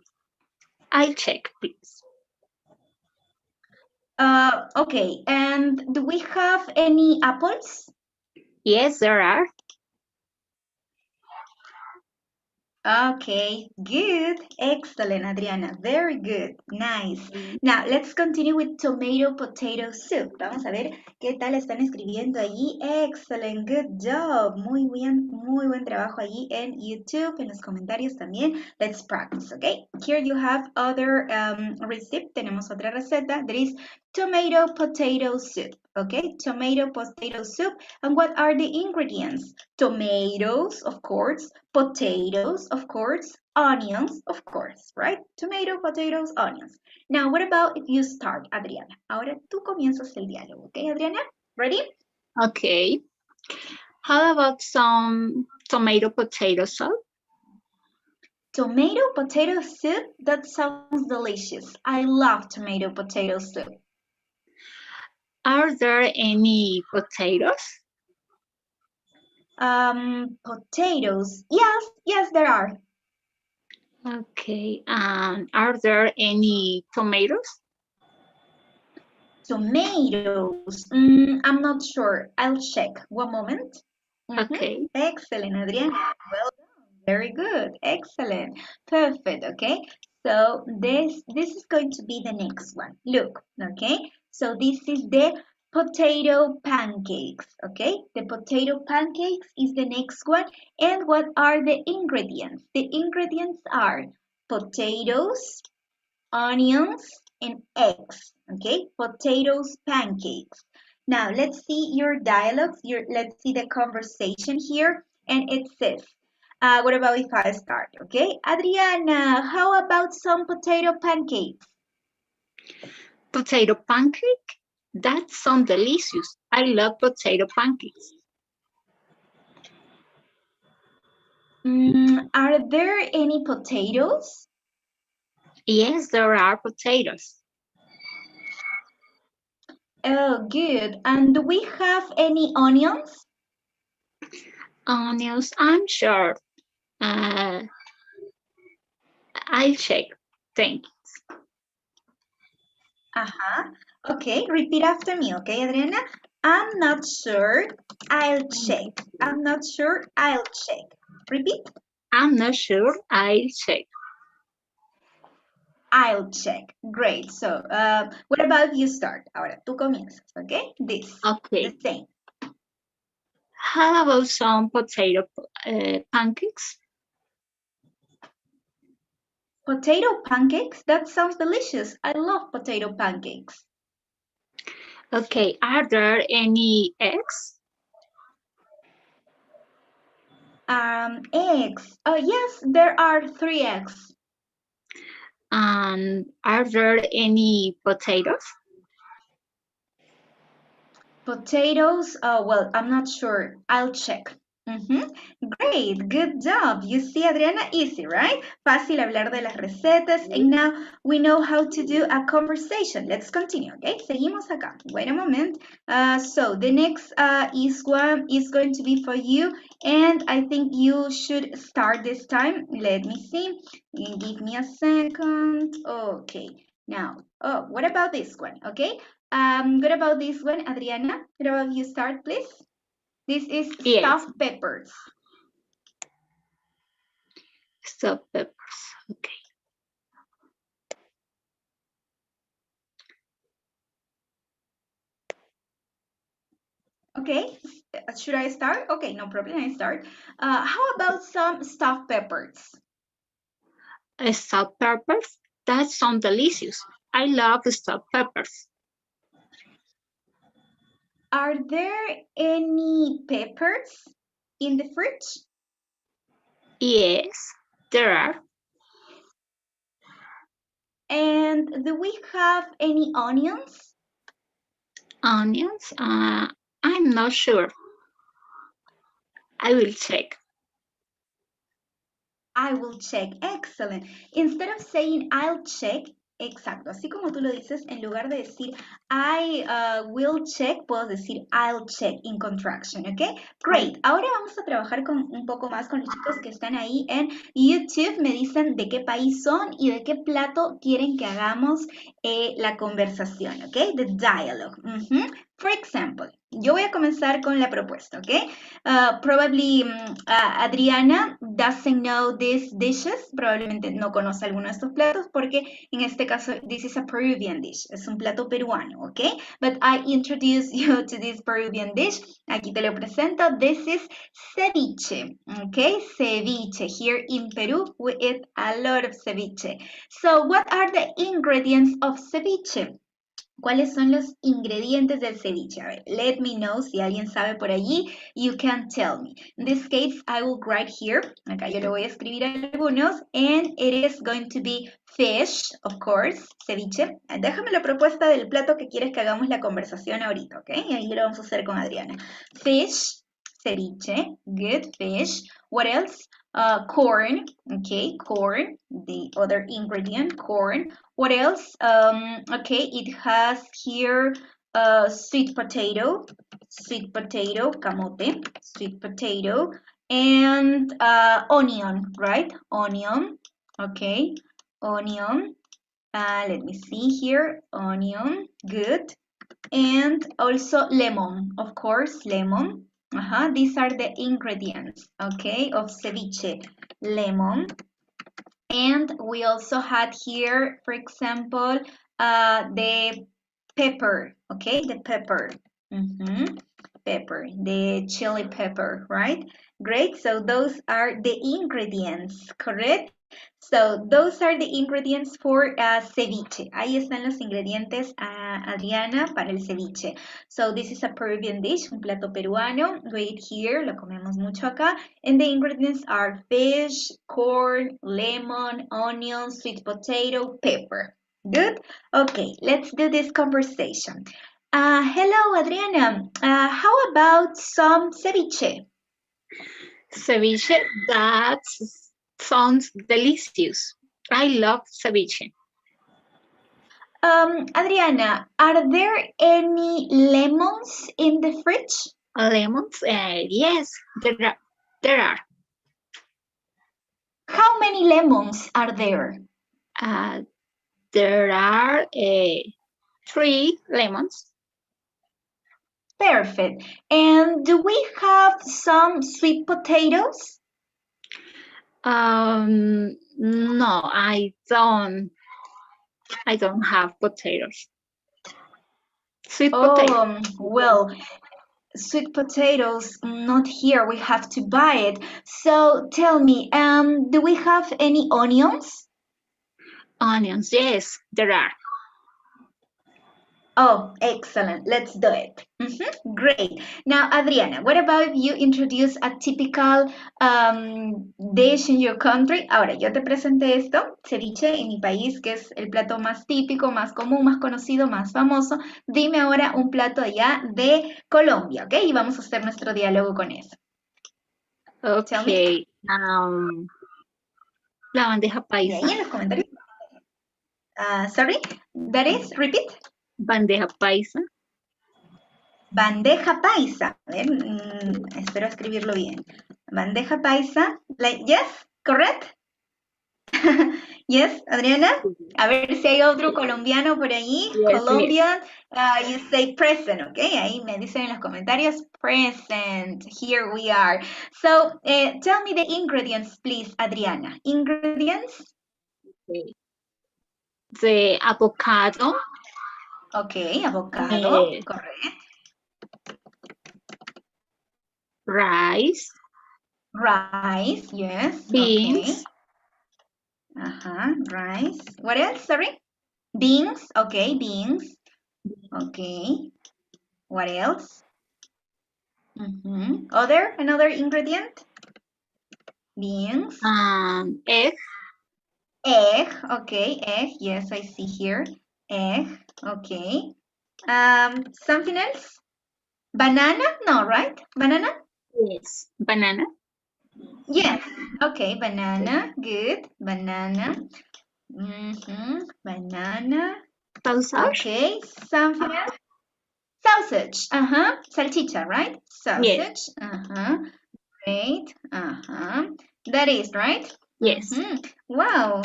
check, please. Okay, and do we have any apples? Yes, there are. Okay, good. Excellent, Adriana. Very good. Nice. Now, let's continue with tomato potato soup. Vamos a ver qué tal están escribiendo allí. Excellent. Good job. Muy bien, muy buen trabajo allí en YouTube, en los comentarios también. Let's practice, okay? Here you have other recipe. Tenemos otra receta. There is tomato potato soup, okay? Tomato potato soup. And what are the ingredients? Tomatoes, of course, potatoes, of course, onions, of course, right? Tomato, potatoes, onions. Now, what about if you start, Adriana? Ahora tú comienzas el diálogo, okay, Adriana? Ready? Okay. How about some tomato potato soup? Tomato potato soup? That sounds delicious. I love tomato potato soup. Are there any potatoes? Potatoes. Yes, there are. Okay. Are there any tomatoes? Tomatoes. I'm not sure. I'll check. One moment. Okay. Excellent, Adriana. Well done. Very good. Excellent. Perfect. Okay. So this is going to be the next one. Look. Okay. So this is the potato pancakes. Okay. The potato pancakes is the next one. And what are the ingredients? The ingredients are potatoes, onions, and eggs. Okay. Potatoes pancakes. Now, let's see your dialogues. Let's see the conversation here. And it says, what about if I start? Okay, Adriana, how about some potato pancakes? Potato pancake? That sounds delicious. I love potato pancakes. Are there any potatoes? Yes, there are potatoes. Oh, good. And do we have any onions? Onions, I'm sure. I'll check. Thank you. Okay, repeat after me, okay, Adriana? I'm not sure. I'll check. I'm not sure. I'll check. Repeat. I'm not sure. I'll check. I'll check. Great. So, what about you start? Ahora tú comienzas, okay? Okay. The same. How about some potato pancakes? Potato pancakes? That sounds delicious. I love potato pancakes. Okay. Are there any eggs? Eggs. Yes, there are 3 eggs. And are there any potatoes? Potatoes? Well, I'm not sure. I'll check. Great, good job. You see, Adriana, easy, right? Fácil hablar de las recetas. And now we know how to do a conversation. Let's continue, okay? Seguimos acá. Wait a moment. So the next one is going to be for you. And I think you should start this time. Let me see. Give me a second. Okay. Now, what about this one? Okay. What about this one, Adriana? What about you start, please? This is stuffed peppers. Stuffed peppers. Okay. Okay. Should I start? Okay, no problem. I start. How about some stuffed peppers? Stuffed peppers? That sounds delicious. I love stuffed peppers. Are there any peppers in the fridge? Yes, there are. And do we have any onions? Onions? I'm not sure. I will check. I will check. Excellent. Instead of saying I'll check, exacto, así como tú lo dices, en lugar de decir I will check, puedo decir I'll check in contraction, ¿ok? Great. Ahora vamos a trabajar un poco más con los chicos que están ahí en YouTube. Me dicen de qué país son y de qué plato quieren que hagamos la conversación, ¿ok? The dialogue. For example, yo voy a comenzar con la propuesta, ¿ok? Probably Adriana doesn't know these dishes. Probablemente no conoce alguno de estos platos porque en este caso this is a Peruvian dish. Es un plato peruano, ¿ok? But I introduce you to this Peruvian dish. Aquí te lo presento. This is ceviche, ¿ok? Ceviche. Here in Peru we eat a lot of ceviche. So what are the ingredients of ceviche? ¿Cuáles son los ingredientes del ceviche? A ver, let me know si alguien sabe por allí. You can tell me. In this case, I will write here. Acá yo le voy a escribir algunos. And it is going to be fish, of course, ceviche. Déjame la propuesta del plato que quieres que hagamos la conversación ahorita, ¿ok? Y ahí lo vamos a hacer con Adriana. Fish, ceviche, good, fish. What else? Corn, okay, corn, the other ingredient, corn. What else? Okay, it has here sweet potato, camote, sweet potato, and onion, right? Onion, okay, onion. Let me see here, onion, good. And also lemon, of course, lemon. These are the ingredients, okay, of ceviche. Lemon. And we also had here, for example, the pepper, okay, the pepper. Pepper, the chili pepper, right? Great, so those are the ingredients, correct? So those are the ingredients for ceviche. Ahí están los ingredientes, Adriana, para el ceviche. So this is a Peruvian dish, un plato peruano. We eat here, lo comemos mucho acá. And the ingredients are fish, corn, lemon, onion, sweet potato, pepper. Good? Okay, let's do this conversation. Hello, Adriana. How about some ceviche? Ceviche, that sounds delicious. I love ceviche. Adriana, are there any lemons in the fridge? Lemons? Yes, there are. How many lemons are there? There are 3 lemons. Perfect. And do we have some sweet potatoes? No, I don't have potatoes. Sweet potato. Well, sweet potatoes, not here. We have to buy it. So tell me, do we have any onions? Onions, yes, there are. Oh, excellent. Let's do it. Great. Now, Adriana, what about if you introduce a typical dish in your country? Ahora, yo te presenté esto, ceviche, en mi país, que es el plato más típico, más común, más conocido, más famoso. Dime ahora un plato allá de Colombia, ¿ok? Y vamos a hacer nuestro diálogo con eso. Okay. La bandeja paisa. Y ahí en los comentarios. Sorry, that is, repeat. Bandeja paisa. Bandeja paisa. A ver, espero escribirlo bien. Bandeja paisa. Like, yes, correct? Yes, Adriana? A ver si hay otro colombiano por allí. Yes, Colombian, you say present, okay? Ahí me dicen en los comentarios, present. Here we are. So, tell me the ingredients, please, Adriana. Ingredients? Okay. The avocado. Okay, avocado, correct. Rice. Rice, yes. Beans. Okay. Rice. What else? Sorry? Beans. Okay, beans. Okay. What else? Another ingredient? Beans. Egg. Egg. Okay, egg. Yes, I see here. Egg. Okay. Something else? Banana? No, right? Banana? Yes. Banana. Yes. Okay, banana. Good. Banana. Banana. Sausage. Okay, something else. Sausage. Salchicha, right? Yes. Sausage. Great. That is right. Yes. Wow.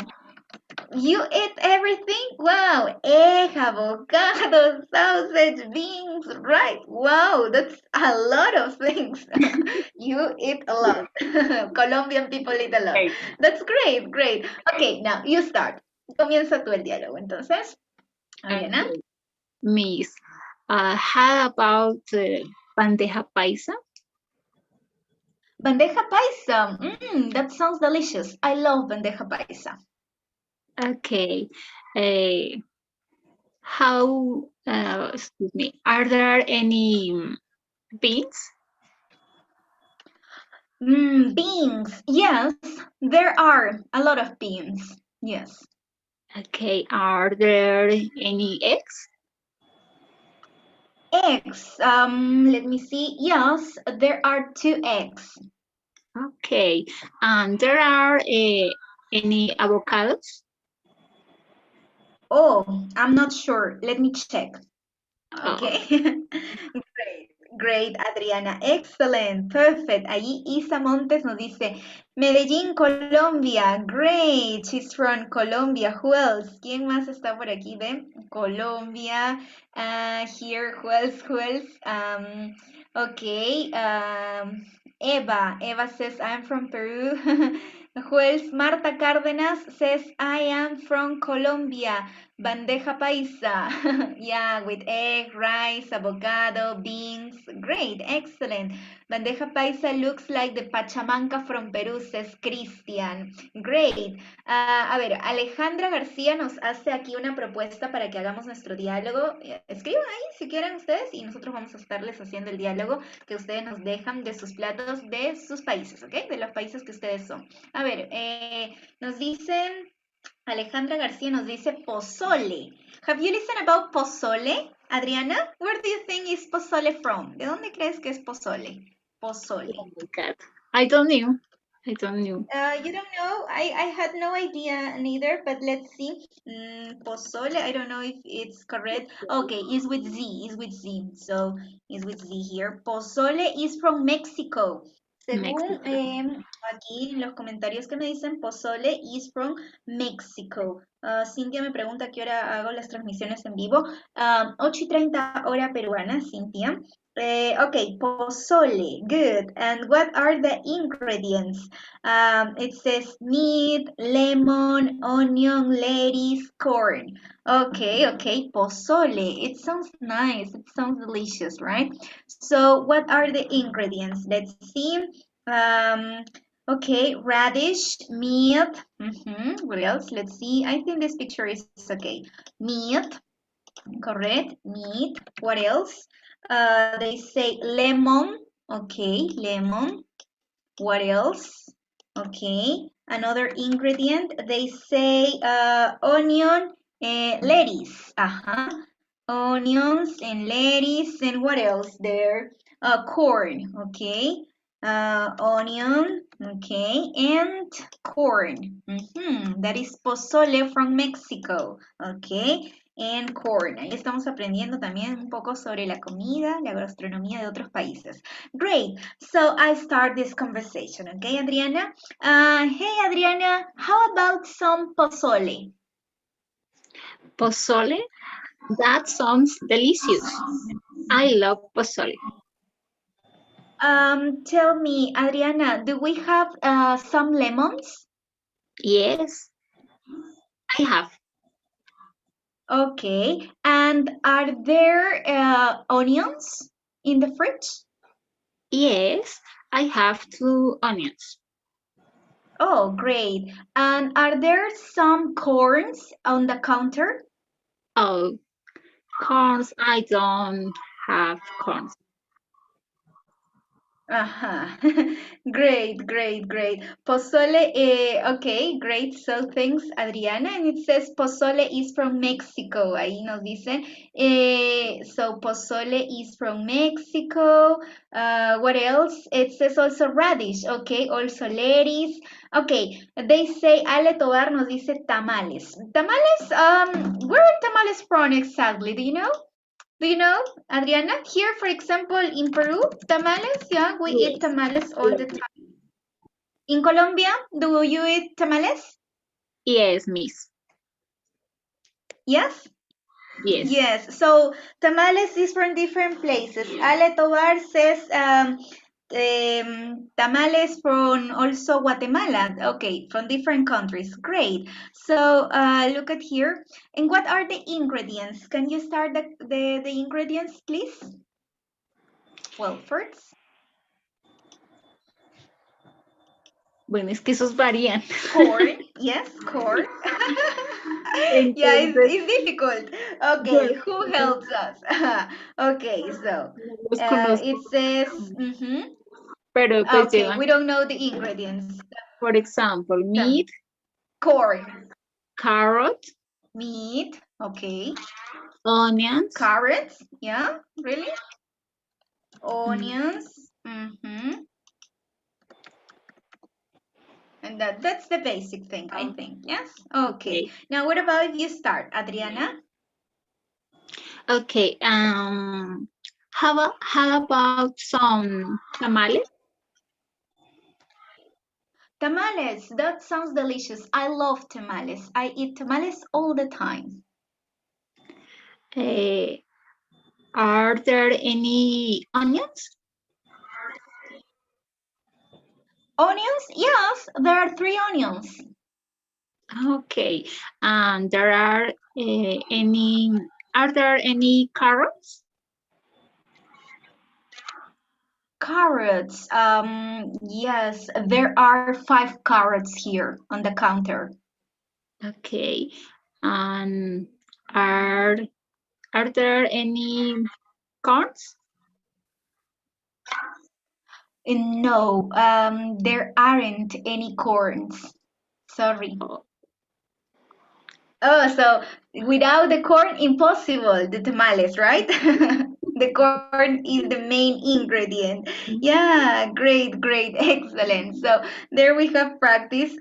You eat everything? Wow. Egg, avocado, sausage, beans, right? Wow, that's a lot of things. You eat a lot. Colombian people eat a lot. Right. That's great, great. Okay, now you start. Comienza tú el diálogo, entonces. Adriana. Okay. Miss, how about bandeja paisa? Bandeja paisa. That sounds delicious. I love bandeja paisa. Okay. Excuse me, are there any beans? Beans. Yes, there are a lot of beans. Yes. Okay, are there any eggs? Eggs. Let me see. Yes, there are 2 eggs. Okay, and there are any avocados? Oh, I'm not sure. Let me check. Oh, Okay. Great, Adriana. Excellent. Perfect. Allí Isa Montes nos dice, Medellín, Colombia. Great. She's from Colombia. Who else? ¿Quién más está por aquí? ¿Ve? Colombia. Here, who else? Who else? Okay. Eva says, I'm from Peru. Who else? Marta Cárdenas says, I am from Colombia. Bandeja paisa. Yeah, with egg, rice, avocado, beans. Great, excellent. Bandeja paisa looks like the pachamanca from Peru, says Christian. Great. A ver, Alejandra García nos hace aquí una propuesta para que hagamos nuestro diálogo. Escriban ahí si quieren ustedes y nosotros vamos a estarles haciendo el diálogo que ustedes nos dejan de sus platos de sus países, ¿ok? De los países que ustedes son. A ver, nos dicen... Alejandra García nos dice pozole. Have you listened about pozole, Adriana? Where do you think is pozole from? ¿De dónde crees que es pozole? Pozole. oh my God. I don't know. I don't know. You don't know? I had no idea neither, but let's see. Pozole, I don't know if it's correct. Okay, it's with Z, So it's with Z here. Pozole is from Mexico. Según Mexico. aquí en los comentarios que me dicen, pozole is from Mexico. Cintia me pregunta a qué hora hago las transmisiones en vivo. 8:30 hora peruana, Cintia. Okay, pozole, good. And what are the ingredients? It says meat, lemon, onion, lettuce, corn. Okay, pozole. It sounds nice. It sounds delicious, right? So what are the ingredients? Let's see. Okay, radish, meat. What else? Let's see. I think this picture is okay. Meat, correct. Meat. What else? They say lemon. Okay, lemon. What else? Okay, another ingredient. They say onion, lettuce. Onions and lettuce, and what else there? Corn. Okay, onion. Okay, and corn. That is pozole from Mexico. Okay. And corn. Ahí estamos aprendiendo también un poco sobre la comida, la gastronomía de otros países. Great. So I start this conversation, okay, Adriana? Hey, Adriana, how about some pozole? Pozole? That sounds delicious. I love pozole. Tell me, Adriana, do we have some lemons? Yes, I have. Okay. And are there onions in the fridge? Yes, I have 2 onions. Oh, great. And are there some corns on the counter? Oh, corns, I don't have corns. Great, great, great. Pozole, okay, great. So thanks, Adriana. And it says pozole is from Mexico. Ahí nos dicen. So pozole is from Mexico. What else? It says also radish. Okay, also lettuce. Okay, they say Ale Tobar nos dice tamales. Tamales, where are tamales from exactly? Do you know? Do you know, Adriana? Here, for example, in Peru, tamales, yeah, we eat Yes. tamales all the time. In Colombia, do you eat tamales? Yes, miss. Yes? Yes. Yes. So tamales is from different places. Ale Tobar says tamales from also Guatemala. Okay, from different countries. Great. So look at here. And what are the ingredients? Can you start the ingredients, please? Well, first. Bueno, es que esos varían. Corn, yes, corn. Yeah, Entonces, it's difficult. Okay, who helps us? Okay, so no los conozco. it says, Pero pues okay, llevan, we don't know the ingredients. por example, meat, Corn, carrot, meat, okay. onions, Carrots, yeah, really? Onions, and that's the basic thing, I think, yes? Okay. Now, what about if you start, Adriana? Okay. How about some tamales? Tamales, that sounds delicious. I love tamales. I eat tamales all the time. Are there any onions? Onions? Yes, there are 3 onions. Okay. And are there any carrots? Carrots. Yes, there are 5 carrots here on the counter. Okay. And are there any corns? No, there aren't any corns. Sorry. Oh, so without the corn, impossible, the tamales, right? The corn is the main ingredient. Yeah, great, great, excellent. So there we have practice.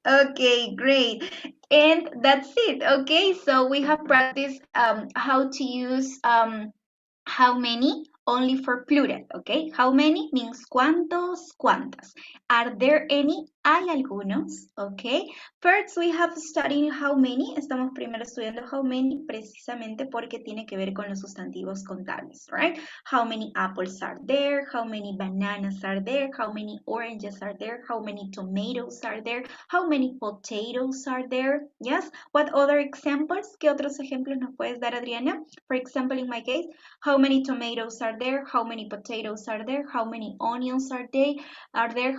Okay, great. And that's it. Okay, so we have practiced how to use how many only for plural, okay? How many means cuántos, cuántas. Are there any? Hay algunos, okay? First, we have studied how many. Estamos primero estudiando how many precisamente porque tiene que ver con los sustantivos contables, right? How many apples are there? How many bananas are there? How many oranges are there? How many tomatoes are there? How many potatoes are there? Yes? What other examples? ¿Qué otros ejemplos nos puedes dar, Adriana? For example, in my case, how many tomatoes are there? How many potatoes are there? How many onions are there?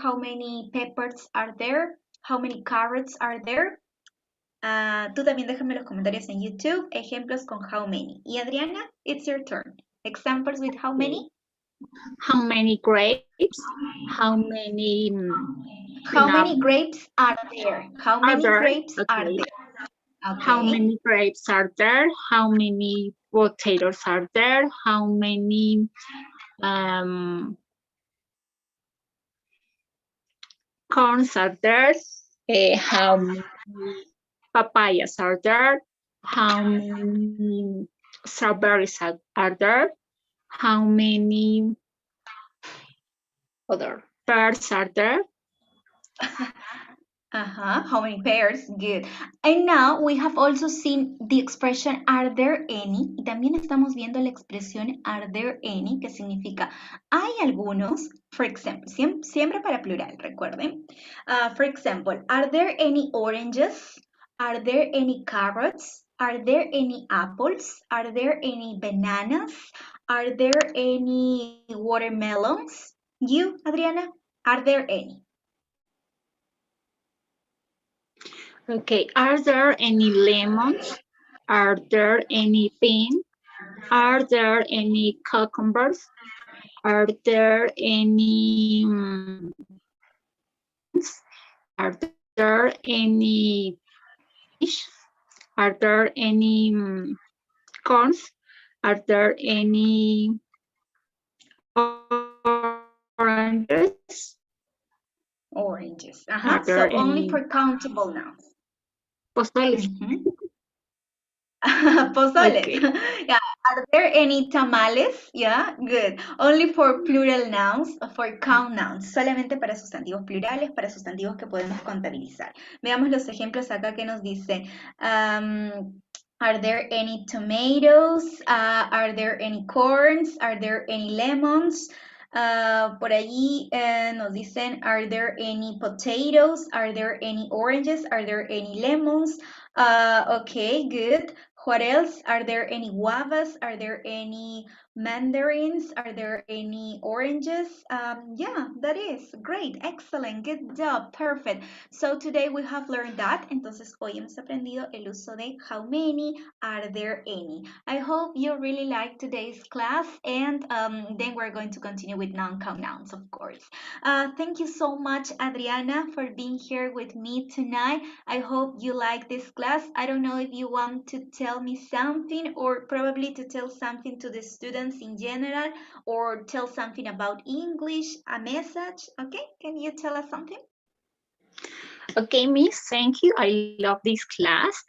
How many peppers are there? How many carrots are there? Tú también déjame los comentarios en YouTube. Ejemplos con how many. Y Adriana, it's your turn. Examples with how many? How many grapes? How many grapes are there? How many grapes are there? Okay. How many grapes are there? How many potatoes are there? How many corns are there? How many papayas are there? How many strawberries are there? How many other pears are there? How many pairs? Good. And now we have also seen the expression are there any? Y también estamos viendo la expresión are there any, que significa hay algunos, for example, siempre para plural, recuerden. For example, are there any oranges? Are there any carrots? Are there any apples? Are there any bananas? Are there any watermelons? You, Adriana, are there any? Okay, are there any lemons? Are there any beans? Are there any cucumbers? Are there any are there any fish? Are there any corns? Are there any oranges? Oranges. Are So there only any for countable nouns. pozoles? Pozoles. Okay. Yeah. Are there any tamales? Yeah, good. Only for plural nouns, for count nouns. Solamente para sustantivos plurales, para sustantivos que podemos contabilizar. Veamos los ejemplos acá que nos dice. Are there any tomatoes? Are there any corns? Are there any lemons? Por allí nos dicen, are there any potatoes? Are there any oranges? Are there any lemons? Okay, good. What else? Are there any guavas? Are there any mandarins? Are there any oranges? Yeah, that is great. Excellent. Good job. Perfect. So today we have learned that. Entonces hoy hemos aprendido el uso de how many, are there any. I hope you really like today's class, and then we're going to continue with non-count nouns, of course. Thank you so much, Adriana, for being here with me tonight. I hope you like this class. I don't know if you want to tell me something, or probably to tell something to the students in general, or tell something about English, a message. Okay, can you tell us something? Okay, Miss, thank you. I love this class.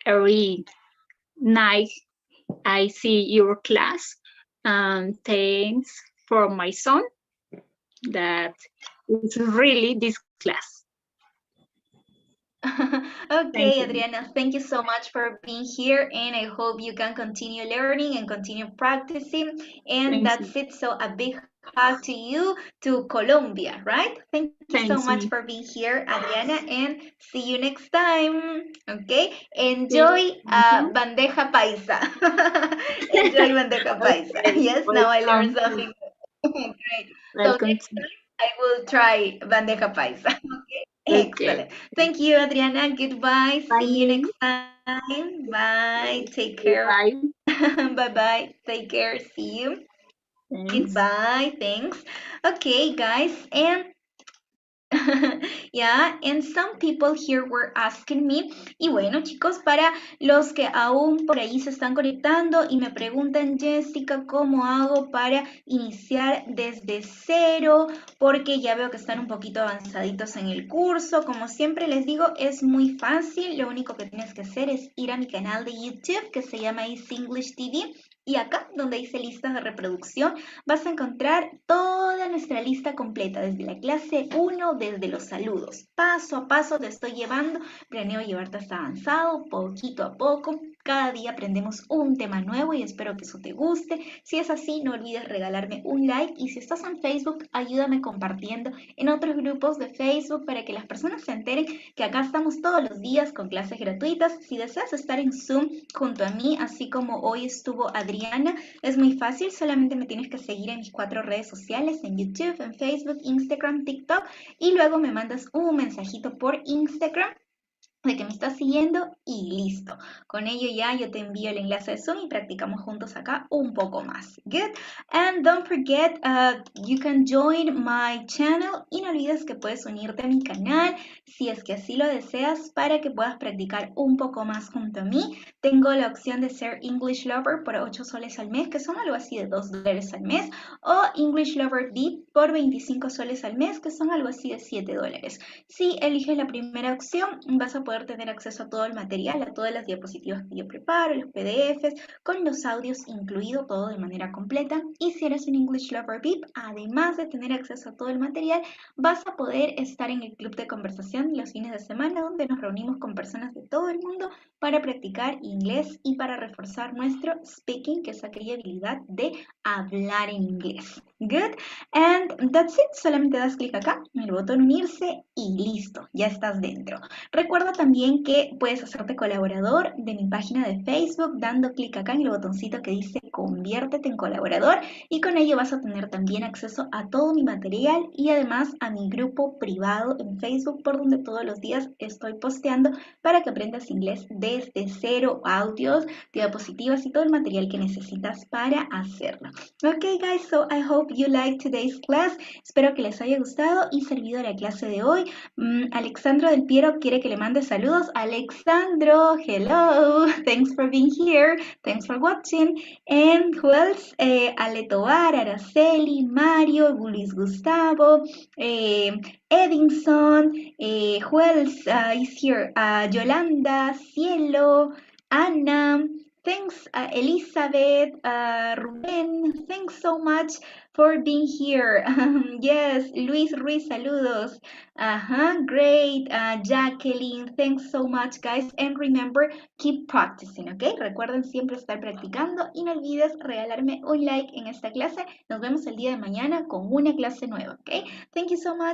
Every night I see your class. Thanks for my son. That is really this class. Okay, Adriana, thank you so much for being here, and I hope you can continue learning and continue practicing. And that's it. So a big hug to you, to Colombia, right? Thank you so much for being here, Adriana, and see you next time. Okay, enjoy bandeja paisa. Enjoy bandeja paisa. Okay, Yes, now I learned something. Great. So next time I will try bandeja paisa. Okay. Excellent. Thank you, Adriana. Goodbye. Bye. See you next time. Bye. Take care. Bye. Bye-bye. Take care. See you. Thanks. Goodbye. Thanks. Okay, guys. And yeah, and some people here were asking me, y bueno chicos, para los que aún por ahí se están conectando y me preguntan, Jessica, ¿cómo hago para iniciar desde cero? Porque ya veo que están un poquito avanzaditos en el curso. Como siempre les digo, es muy fácil. Lo único que tienes que hacer es ir a mi canal de YouTube que se llama EasyEnglish TV. Y acá, donde dice listas de reproducción, vas a encontrar toda nuestra lista completa, desde la clase 1, desde los saludos. Paso a paso te estoy llevando, planeo llevarte hasta avanzado, poquito a poco. Cada día aprendemos un tema nuevo y espero que eso te guste. Si es así, no olvides regalarme un like, y si estás en Facebook, ayúdame compartiendo en otros grupos de Facebook para que las personas se enteren que acá estamos todos los días con clases gratuitas. Si deseas estar en Zoom junto a mí, así como hoy estuvo Adriana, es muy fácil, solamente me tienes que seguir en mis 4 redes sociales, en YouTube, en Facebook, Instagram, TikTok, y luego me mandas un mensajito por Instagram de que me estás siguiendo y listo. Con ello ya yo te envío el enlace de Zoom y practicamos juntos acá un poco más. Good. And don't forget, you can join my channel, y no olvides que puedes unirte a mi canal si es que así lo deseas, para que puedas practicar un poco más junto a mí. Tengo la opción de ser English Lover por 8 soles al mes, que son algo así de $2 al mes, o English Lover VIP por 25 soles al mes, que son algo así de $7. Si eliges la primera opción, vas a poder tener acceso a todo el material, a todas las diapositivas que yo preparo, los PDFs, con los audios incluido, todo de manera completa. Y si eres un English Lover VIP, además de tener acceso a todo el material, vas a poder estar en el club de conversación los fines de semana, donde nos reunimos con personas de todo el mundo para practicar inglés y para reforzar nuestro speaking, que es aquella habilidad de hablar en inglés. Good. And that's it. Solamente das clic acá en el botón unirse y listo, ya estás dentro. Recuerda también que puedes hacerte colaborador de mi página de Facebook dando clic acá en el botoncito que dice conviértete en colaborador y con ello vas a tener también acceso a todo mi material y además a mi grupo privado en Facebook por donde todos los días estoy posteando para que aprendas inglés desde cero, audios, diapositivas y todo el material que necesitas para hacerlo. Okay guys, so I hope you like today's class. Espero que les haya gustado y servido la clase de hoy. Alexandro del Piero quiere que le mande saludos. Alexandro, hello. Thanks for being here. Thanks for watching. And who else? Ale Tobar, Araceli, Mario, Luis Gustavo, Edinson, who else is here? Yolanda, Cielo, Ana. Thanks, Elizabeth, Rubén, thanks so much for being here. Yes, Luis Ruiz, saludos. Great. Jacqueline, thanks so much, guys. And remember, keep practicing, ¿ok? Recuerden siempre estar practicando y no olvides regalarme un like en esta clase. Nos vemos el día de mañana con una clase nueva, ¿ok? Thank you so much.